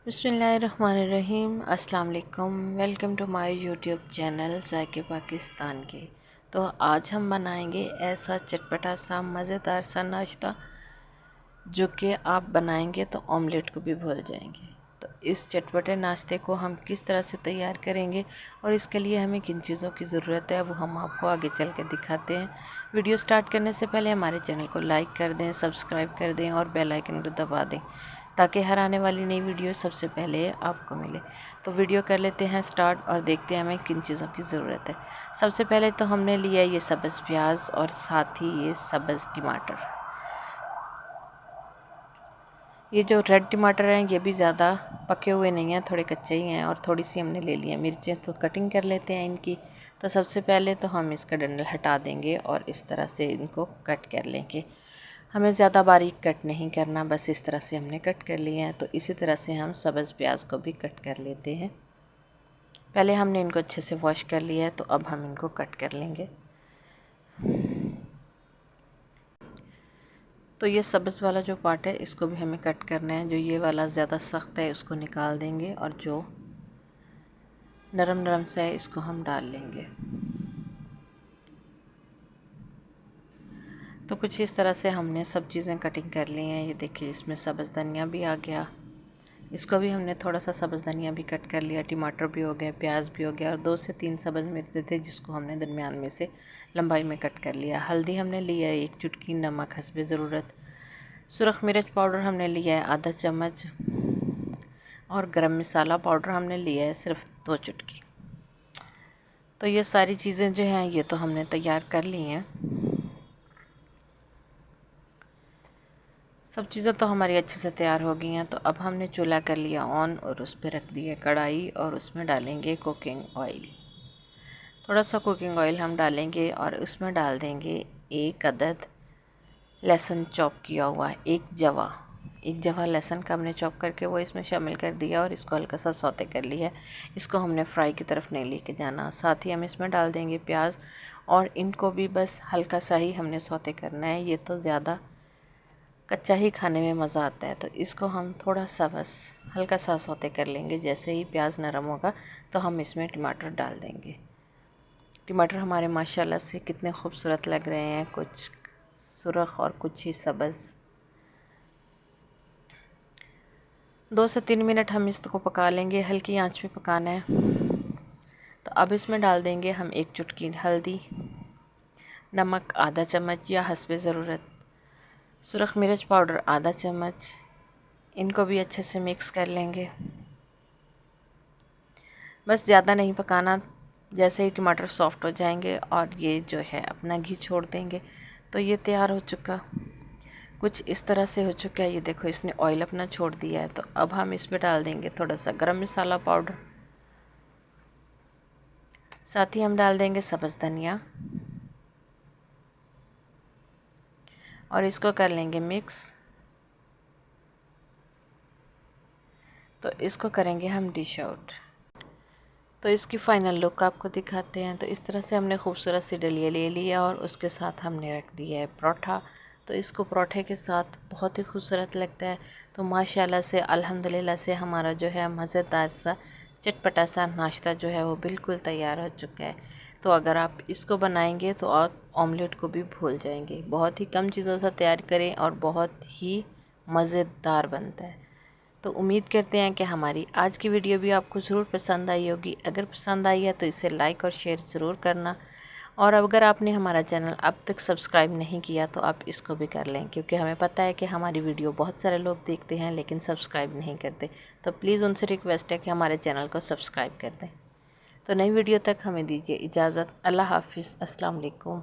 बिस्मिल्लाहिर्रहमानिर्रहीम। अस्सलाम वालेकुम। Welcome to my YouTube channel ज़ायके पाकिस्तान के। तो आज हम बनाएंगे ऐसा चटपटा सा मज़ेदार सा नाश्ता जो कि आप बनाएंगे तो ऑमलेट को भी भूल जाएंगे। तो इस चटपटे नाश्ते को हम किस तरह से तैयार करेंगे और इसके लिए हमें किन चीज़ों की ज़रूरत है वो हम आपको आगे चल के दिखाते हैं। वीडियो स्टार्ट करने से पहले हमारे चैनल को लाइक कर दें, सब्सक्राइब कर दें और बेल आइकन को दबा दें ताकि हर आने वाली नई वीडियो सबसे पहले आपको मिले। तो वीडियो कर लेते हैं स्टार्ट और देखते हैं हमें किन चीज़ों की ज़रूरत है। सबसे पहले तो हमने लिया ये सब्ज़ प्याज और साथ ही ये सब्ज़ टमाटर। ये जो रेड टमाटर हैं ये भी ज़्यादा पके हुए नहीं हैं, थोड़े कच्चे ही हैं। और थोड़ी सी हमने ले ली है मिर्चें, तो कटिंग कर लेते हैं इनकी। तो सबसे पहले तो हम इसका डंडल हटा देंगे और इस तरह से इनको कट कर लेंगे। हमें ज़्यादा बारीक कट नहीं करना, बस इस तरह से हमने कट कर लिए हैं। तो इसी तरह से हम सब्ज़ प्याज को भी कट कर लेते हैं। पहले हमने इनको अच्छे से वॉश कर लिया है, तो अब हम इनको कट कर लेंगे। तो ये सब्ज़ वाला जो पार्ट है इसको भी हमें कट करना है। जो ये वाला ज़्यादा सख्त है उसको निकाल देंगे और जो नरम नरम सा है इसको हम डाल लेंगे। तो कुछ इस तरह से हमने सब चीज़ें कटिंग कर ली हैं। ये देखिए इसमें सब्ज़ धनिया भी आ गया, इसको भी हमने थोड़ा सा सब्ज़ धनिया भी कट कर लिया। टमाटर भी हो गए, प्याज भी हो गया और 2 से 3 सब्ज़ मिर्च थे जिसको हमने दरमियान में से लंबाई में कट कर लिया। हल्दी हमने लिया है 1 चुटकी, नमक हस्बे ज़रूरत, सुरख मिर्च पाउडर हमने लिया है आधा चम्मच और गरम मसाला पाउडर हमने लिया है सिर्फ 2 चुटकी। तो ये सारी चीज़ें जो हैं ये तो हमने तैयार कर ली हैं। सब चीज़ें तो हमारी अच्छे से तैयार हो गई हैं। तो अब हमने चूल्हा कर लिया ऑन और उस पर रख दिया कढ़ाई और उसमें डालेंगे कुकिंग ऑयल। थोड़ा सा कुकिंग ऑयल हम डालेंगे और उसमें डाल देंगे 1 अदद लहसुन चॉप किया हुआ, एक जवा लहसुन का हमने चॉप करके वो इसमें शामिल कर दिया और इसको हल्का सा सौते कर लिया। इसको हमने फ्राई की तरफ नहीं लेके जाना। साथ ही हम इसमें डाल देंगे प्याज और इनको भी बस हल्का सा ही हमने सौते करना है। ये तो ज़्यादा कच्चा ही खाने में मज़ा आता है, तो इसको हम थोड़ा सा बस हल्का सा सौते कर लेंगे। जैसे ही प्याज नरम होगा तो हम इसमें टमाटर डाल देंगे। टमाटर हमारे माशाल्लाह से कितने खूबसूरत लग रहे हैं, कुछ सुरख और कुछ ही सब्ज़। 2 से 3 मिनट हम इसको पका लेंगे, हल्की आंच पे पकाना है। तो अब इसमें डाल देंगे हम 1 चुटकी हल्दी, नमक आधा चम्मच या हस्बे ज़रूरत, सुरख मिर्च पाउडर आधा चम्मच। इनको भी अच्छे से मिक्स कर लेंगे। बस ज़्यादा नहीं पकाना, जैसे ही टमाटर सॉफ्ट हो जाएंगे और ये जो है अपना घी छोड़ देंगे तो ये तैयार हो चुका, कुछ इस तरह से हो चुका है। ये देखो इसने ऑयल अपना छोड़ दिया है। तो अब हम इसमें डाल देंगे थोड़ा सा गरम मसाला पाउडर, साथ ही हम डाल देंगे सब्ज़ धनिया और इसको कर लेंगे मिक्स। तो इसको करेंगे हम डिश आउट। तो इसकी फ़ाइनल लुक आपको दिखाते हैं। तो इस तरह से हमने खूबसूरत सी डलिया ले लिया और उसके साथ हमने रख दिया है परोठा। तो इसको परोठे के साथ बहुत ही खूबसूरत लगता है। तो माशाल्लाह से अल्हम्दुलिल्लाह से हमारा जो है मज़ेदार सा चटपटा सा नाश्ता जो है वो बिल्कुल तैयार हो चुका है। तो अगर आप इसको बनाएंगे तो आप ऑमलेट को भी भूल जाएंगे। बहुत ही कम चीज़ों से तैयार करें और बहुत ही मज़ेदार बनता है। तो उम्मीद करते हैं कि हमारी आज की वीडियो भी आपको ज़रूर पसंद आई होगी। अगर पसंद आई है तो इसे लाइक और शेयर ज़रूर करना। और अगर आपने हमारा चैनल अब तक सब्सक्राइब नहीं किया तो आप इसको भी कर लें, क्योंकि हमें पता है कि हमारी वीडियो बहुत सारे लोग देखते हैं लेकिन सब्सक्राइब नहीं करते। तो प्लीज़ उनसे रिक्वेस्ट है कि हमारे चैनल को सब्सक्राइब कर दें। तो नई वीडियो तक हमें दीजिए इजाज़त। अल्लाह हाफिज़। अस्सलाम वालेकुम।